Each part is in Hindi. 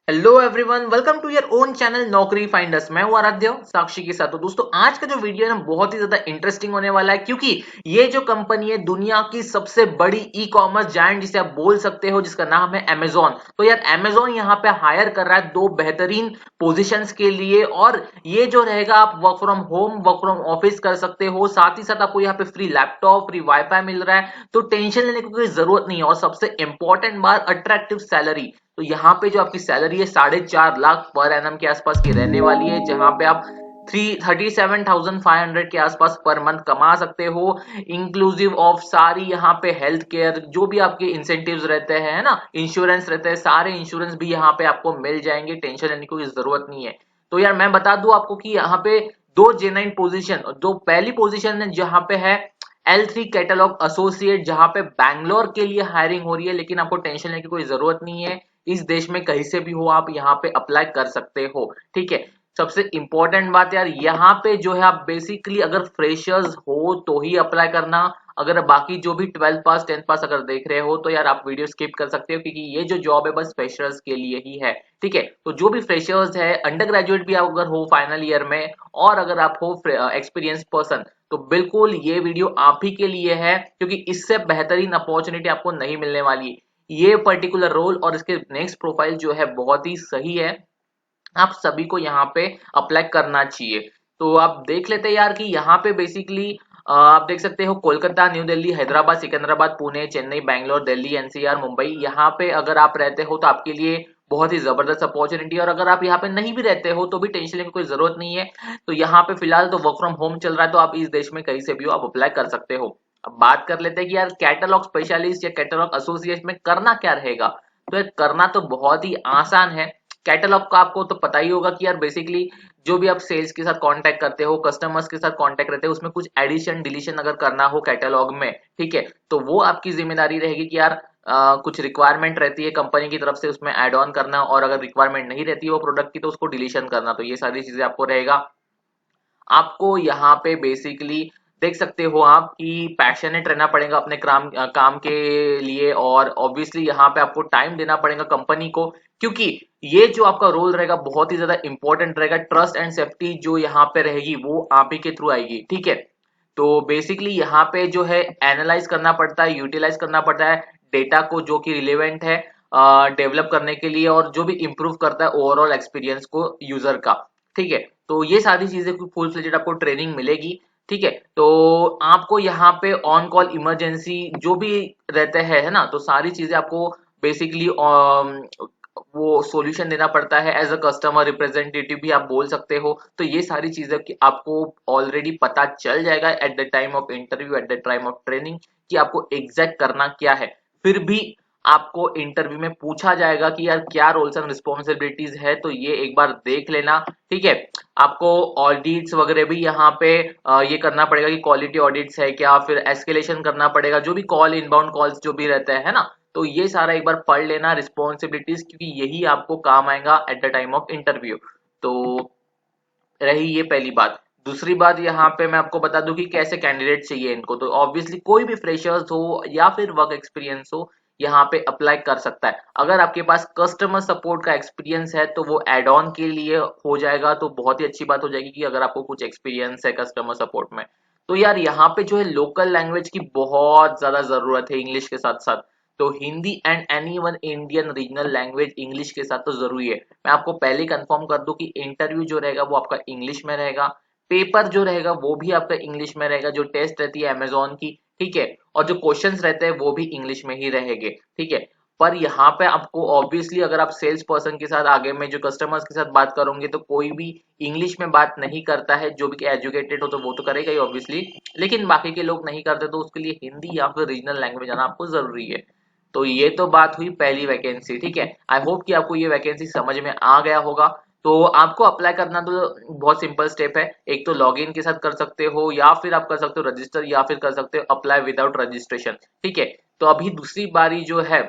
Hello everyone, welcome to your own channel Naukri finders. मैं हूं आराध्य साक्षी के साथ। तो दोस्तों, आज का जो वीडियो है ना बहुत ही ज्यादा इंटरेस्टिंग होने वाला है, क्योंकि ये जो कंपनी है दुनिया की सबसे बड़ी ई कॉमर्स जायंट जिसे आप बोल सकते हो, जिसका नाम है अमेजॉन। तो यार अमेजॉन यहाँ पे हायर कर रहा है दो बेहतरीन पोजिशंस के लिए, और ये जो रहेगा आप work from home, work from office कर सकते हो। साथ ही साथ आपको यहाँ पे फ्री लैपटॉप, फ्री वाईफाई मिल रहा है, तो टेंशन लेने की कोई जरूरत नहीं है। और सबसे इंपॉर्टेंट बात, अट्रैक्टिव सैलरी। तो यहाँ पे जो आपकी सैलरी है 4.5 लाख पर एनम के आसपास की रहने वाली है, जहां पे आप 37,500 के आसपास पर मंथ कमा सकते हो, इंक्लूसिव ऑफ सारी यहाँ पे हेल्थ केयर, जो भी आपके इंसेंटिव्स रहते हैं, है ना, इंश्योरेंस रहते हैं, सारे इंश्योरेंस भी यहाँ पे आपको मिल जाएंगे। टेंशन लेने की कोई जरूरत नहीं है। तो यार मैं बता दूं आपको कि यहाँ पे दो जेन्युइन पोजीशन, दो पहली पोजीशन है जहां पे है L3 कैटलॉग एसोसिएट, जहां पे बैंगलोर के लिए हायरिंग हो रही है, लेकिन आपको टेंशन लेने की कोई जरूरत नहीं है। इस देश में कहीं से भी हो आप यहाँ पे अप्लाई कर सकते हो, ठीक है। सबसे इंपॉर्टेंट बात यार, यहाँ पे जो है आप बेसिकली अगर फ्रेशर्स हो तो ही अप्लाई करना। अगर बाकी जो भी 12th पास 10th पास अगर देख रहे हो तो यार आप वीडियो स्किप कर सकते हो, क्योंकि ये जो जॉब है बस फ्रेशर्स के लिए ही है, ठीक है। तो जो भी फ्रेशर्स है, अंडर ग्रेजुएट भी अगर हो फाइनल ईयर में, और अगर आप हो एक्सपीरियंस पर्सन, तो बिल्कुल ये वीडियो आप ही के लिए है, क्योंकि इससे बेहतरीन अपॉर्चुनिटी आपको नहीं मिलने वाली है। ये पर्टिकुलर रोल और इसके नेक्स्ट प्रोफाइल जो है बहुत ही सही है, आप सभी को यहाँ पे अप्लाई करना चाहिए। तो आप देख लेते हैं यार कि यहाँ पे बेसिकली आप देख सकते हो कोलकाता, न्यू दिल्ली, हैदराबाद, सिकंदराबाद, पुणे, चेन्नई, बैंगलोर, दिल्ली, एनसीआर, मुंबई, यहाँ पे अगर आप रहते हो तो आपके लिए बहुत ही जबरदस्त अपॉर्चुनिटी है। और अगर आप यहाँ पे नहीं भी रहते हो तो भी टेंशन लेने की कोई जरूरत नहीं है। तो यहाँ पे फिलहाल तो वर्क फ्रॉम होम चल रहा है, तो आप इस देश में कहीं से भी हो आप अप्लाई कर सकते हो। अब बात कर लेते हैं कि यार कैटलॉग स्पेशलिस्ट या कैटलॉग एसोसिएट में करना क्या रहेगा। तो यार करना तो बहुत ही आसान है। कैटलॉग का आपको तो पता ही होगा कि यार बेसिकली जो भी आप सेल्स के साथ कांटेक्ट करते हो, कस्टमर्स के साथ कांटेक्ट रहते हो, उसमें कुछ एडिशन डिलीशन अगर करना हो कैटलॉग में, ठीक है, तो वो आपकी जिम्मेदारी रहेगी कि यार कुछ रिक्वायरमेंट रहती है कंपनी की तरफ से, उसमें ऐड ऑन करना, और अगर रिक्वायरमेंट नहीं रहती है वो प्रोडक्ट की तो उसको डिलीशन करना। तो ये सारी चीजें आपको रहेगा। आपको यहाँ पे बेसिकली देख सकते हो आप कि पैशनेट रहना पड़ेगा अपने काम के लिए, और ऑब्वियसली यहाँ पे आपको टाइम देना पड़ेगा कंपनी को, क्योंकि ये जो आपका रोल रहेगा बहुत ही ज्यादा इंपॉर्टेंट रहेगा। ट्रस्ट एंड सेफ्टी जो यहाँ पे रहेगी वो आप ही के थ्रू आएगी, ठीक है। तो बेसिकली यहाँ पे जो है एनालाइज करना पड़ता है, यूटिलाइज करना पड़ता है डेटा को, जो कि रिलेवेंट है डेवलप करने के लिए, और जो भी इंप्रूव करता है ओवरऑल एक्सपीरियंस को यूजर का, ठीक है। तो ये सारी चीजें फुल फ्लेजेड आपको ट्रेनिंग मिलेगी, ठीक है। तो आपको यहाँ पे ऑन कॉल इमरजेंसी जो भी रहते हैं, है ना, तो सारी चीजें आपको बेसिकली वो सॉल्यूशन देना पड़ता है। एज अ कस्टमर रिप्रेजेंटेटिव भी आप बोल सकते हो। तो ये सारी चीजें कि आपको ऑलरेडी पता चल जाएगा at the time of interview, at the time of training, कि आपको एग्जैक्ट करना क्या है। फिर भी आपको इंटरव्यू में पूछा जाएगा कि यार क्या रोल्स एंड रिस्पॉन्सिबिलिटीज है, तो ये एक बार देख लेना, ठीक है। आपको ऑडिट्स वगैरह भी यहाँ पे ये करना पड़ेगा कि क्वालिटी ऑडिट्स है क्या, फिर एस्केलेशन करना पड़ेगा, जो भी कॉल इनबाउंड कॉल्स जो भी रहते हैं, है ना। तो ये सारा एक बार पढ़ लेना रिस्पॉन्सिबिलिटीज, क्योंकि यही आपको काम आएगा at the time of interview. तो रही ये पहली बात। दूसरी बात यहाँ पे मैं आपको बता दूं कि कैसे कैंडिडेट चाहिए इनको। तो ऑब्वियसली कोई भी फ्रेशर्स हो या फिर वर्क एक्सपीरियंस हो, यहाँ पे अप्लाई कर सकता है। अगर आपके पास कस्टमर सपोर्ट का एक्सपीरियंस है तो वो एड ऑन के लिए हो जाएगा, तो बहुत ही अच्छी बात हो जाएगी कि अगर आपको कुछ एक्सपीरियंस है कस्टमर सपोर्ट में। तो यार यहाँ पे जो है लोकल लैंग्वेज की बहुत ज्यादा जरूरत है इंग्लिश के साथ साथ। तो Hindi and any one Indian regional language English के साथ तो जरूरी है। मैं आपको पहले कंफर्म कर दूं कि इंटरव्यू जो रहेगा वो आपका इंग्लिश में रहेगा, पेपर जो रहेगा वो भी आपका इंग्लिश में रहेगा, जो टेस्ट रहती है अमेजोन की, ठीक है, और जो क्वेश्चंस रहते हैं वो भी इंग्लिश में ही रहेंगे, ठीक है। पर यहाँ पे आपको ऑब्वियसली अगर आप सेल्स पर्सन के साथ आगे में जो कस्टमर्स के साथ बात करोगे तो कोई भी इंग्लिश में बात नहीं करता है, जो भी एजुकेटेड हो तो वो तो करेगा ही ऑब्वियसली, लेकिन बाकी के लोग नहीं करते, तो उसके लिए हिंदी या फिर रीजनल लैंग्वेज आना आपको जरूरी है। तो ये तो बात हुई पहली वैकेंसी, ठीक है। आई होप कि आपको ये वैकेंसी समझ में आ गया होगा। तो आपको अप्लाई करना तो बहुत सिंपल स्टेप है। एक तो लॉगिन के साथ कर सकते हो, या फिर आप कर सकते हो रजिस्टर, या फिर कर सकते हो अप्लाई विदाउट रजिस्ट्रेशन, ठीक है। तो अभी दूसरी बारी जो है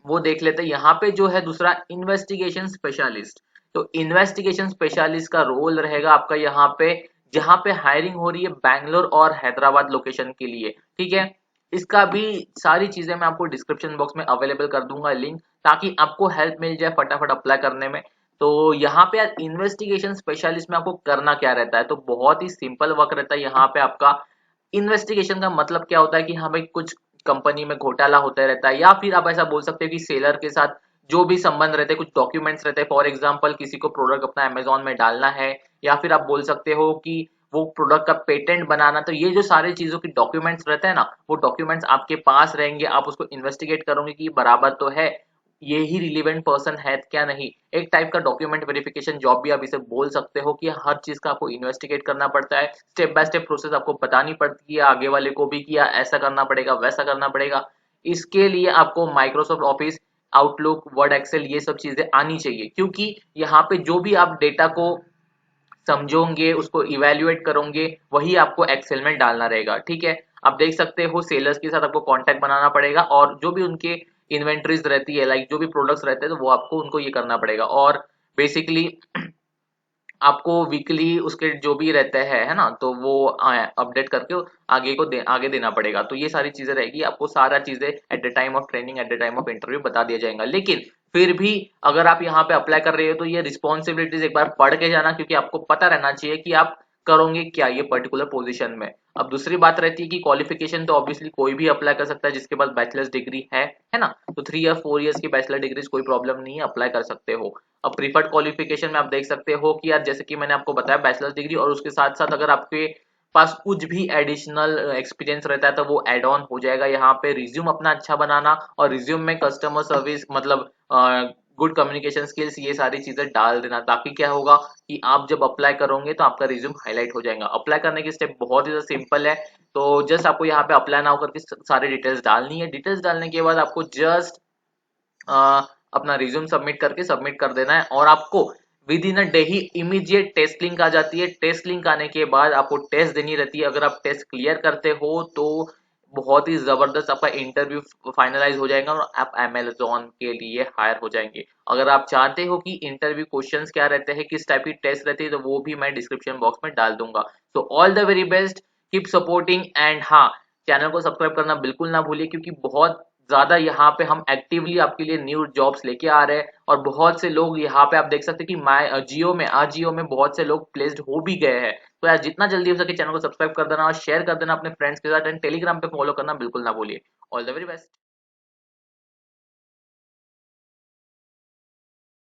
वो देख लेते हैं। यहाँ पे जो है दूसरा इन्वेस्टिगेशन स्पेशलिस्ट। तो इन्वेस्टिगेशन स्पेशलिस्ट का रोल रहेगा आपका यहाँ पे, जहाँ पे हायरिंग हो रही है बैंगलोर और हैदराबाद लोकेशन के लिए, ठीक है। इसका भी सारी चीजें मैं आपको डिस्क्रिप्शन बॉक्स में अवेलेबल कर दूंगा लिंक, ताकि आपको हेल्प मिल जाए फटाफट अप्लाई करने में। तो यहाँ पे यार इन्वेस्टिगेशन स्पेशलिस्ट में आपको करना क्या रहता है, तो बहुत ही सिंपल वर्क रहता है यहाँ पे आपका। इन्वेस्टिगेशन का मतलब क्या होता है कि हमें कुछ कंपनी में घोटाला होता रहता है, या फिर आप ऐसा बोल सकते हो कि सेलर के साथ जो भी संबंध रहते हैं, कुछ डॉक्यूमेंट्स रहते हैं, फॉर एग्जांपल किसी को प्रोडक्ट अपना अमेजोन में डालना है, या फिर आप बोल सकते हो कि वो प्रोडक्ट का पेटेंट बनाना, तो ये जो सारी चीजों की डॉक्यूमेंट्स रहते हैं ना, वो डॉक्यूमेंट्स आपके पास रहेंगे, आप उसको इन्वेस्टिगेट करोगे कि बराबर तो है, ये ही रिलीवेंट पर्सन है क्या नहीं। एक टाइप का डॉक्यूमेंट वेरिफिकेशन जॉब भी आप इसे बोल सकते हो, कि हर चीज का आपको इन्वेस्टिगेट करना पड़ता है, स्टेप बाय स्टेप प्रोसेस आपको बतानी पड़ती है आगे वाले को भी, कि ऐसा करना पड़ेगा वैसा करना पड़ेगा। इसके लिए आपको Microsoft Office, Outlook, Word, Excel, ये सब चीजें आनी चाहिए, क्योंकि यहाँ पे जो भी आप डेटा को समझोगे, उसको इवेल्युएट करोगे, वही आपको एक्सेल में डालना रहेगा, ठीक है। आप देख सकते हो सेलर्स के साथ आपको कांटेक्ट बनाना पड़ेगा, और जो भी उनके इन्वेंटरीज रहती है, लाइक जो भी प्रोडक्ट्स रहते हैं, तो वो आपको उनको ये करना पड़ेगा। और बेसिकली आपको वीकली उसके जो भी रहते हैं, है ना, तो वो अपडेट करके आगे देना पड़ेगा। तो ये सारी चीजें रहेगी, आपको सारा चीजें at the time of training, at the time of interview बता दिया जाएगा। लेकिन फिर भी अगर आप यहाँ पे अप्लाई कर रहे हो, तो ये रिस्पॉन्सिबिलिटीज एक बार पढ़ के जाना, क्योंकि आपको पता रहना चाहिए कि आप करोगे क्या ये पर्टिकुलर पोजीशन में। अब दूसरी बात रहती है कि क्वालिफिकेशन तो ऑब्वियसली कोई भी अप्लाई कर सकता है जिसके पास बैचलर्स डिग्री है ना, तो 3 या 4 इयर्स की बैचलर डिग्री कोई प्रॉब्लम नहीं है, अप्लाई कर सकते हो। अब प्रीफर्ड क्वालिफिकेशन में आप देख सकते हो कि यार, जैसे कि मैंने आपको बताया, बैचलर्स डिग्री, और उसके साथ साथ अगर आपके पास कुछ भी एडिशनल एक्सपीरियंस रहता है, तो वो एड ऑन हो जाएगा। यहाँ पे रिज्यूम अपना अच्छा बनाना, और रिज्यूम में कस्टमर सर्विस, मतलब गुड कम्युनिकेशन स्किल्स, ये सारी चीजें डाल देना, ताकि क्या होगा कि आप जब अप्लाई करोगे तो आपका रिज्यूम हाईलाइट हो जाएगा। अप्लाई करने की स्टेप बहुत ही सिंपल है। तो जस्ट आपको यहाँ पे अप्लाई नाउ करके सारी डिटेल्स डालनी है। डिटेल्स डालने के बाद आपको जस्ट अपना रिज्यूम सबमिट कर देना है, और आपको विद इन अ डे ही इमीडिएट टेस्ट लिंक आ जाती है। टेस्ट लिंक आने के बाद आपको टेस्ट देनी रहती है। अगर आप टेस्ट क्लियर करते हो, तो बहुत ही जबरदस्त आपका इंटरव्यू फाइनलाइज हो जाएगा, और आप अमेज़न के लिए हायर हो जाएंगे। अगर आप चाहते हो कि इंटरव्यू क्वेश्चंस क्या रहते हैं, किस टाइप की टेस्ट रहती है, तो वो भी मैं डिस्क्रिप्शन बॉक्स में डाल दूंगा। So all the very best, keep supporting, and हाँ, चैनल को सब्सक्राइब करना बिल्कुल ना भूलिए, क्योंकि बहुत ज्यादा यहाँ पे हम एक्टिवली आपके लिए न्यू जॉब्स लेके आ रहे हैं, और बहुत से लोग यहाँ पे आप देख सकते हैं कि माई जियो में बहुत से लोग प्लेस्ड हो भी गए हैं। तो यार, जितना जल्दी हो सके चैनल को सब्सक्राइब कर देना, और शेयर कर देना अपने फ्रेंड्स के साथ, एंड टेलीग्राम पे फॉलो करना बिल्कुल ना भूलिए। All the very best.